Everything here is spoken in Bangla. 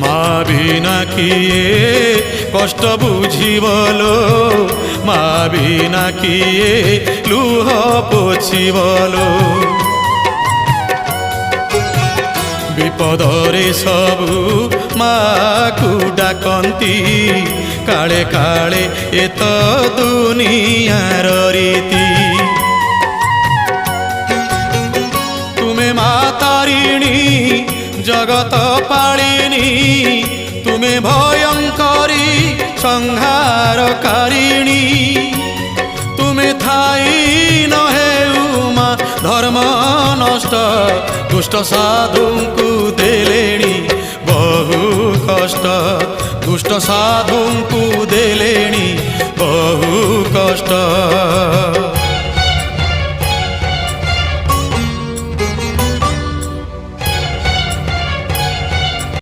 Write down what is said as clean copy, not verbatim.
মা বিনা কিয়ে কষ্ট বুঝিবলো, মা বিনা কিয়ে লুহ পোছিবলো। বিপদরে সবু মাকু ডাকন্তি, কাଳେ কাଳେ এ তো দুনিয়ার রীতি। তুমে মা তারিণী জগত পালিনী, তুমে ভয়ঙ্করী সংহারকারিণী। তুমে থাই নহে উমা ধর্ম নষ্ট, দুষ্ট সাধুଙ୍କୁ দেলেଣି বহু কষ্ট, দুষ্ট সাধুଙ୍କୁ দেলেଣି বহু কষ্ট।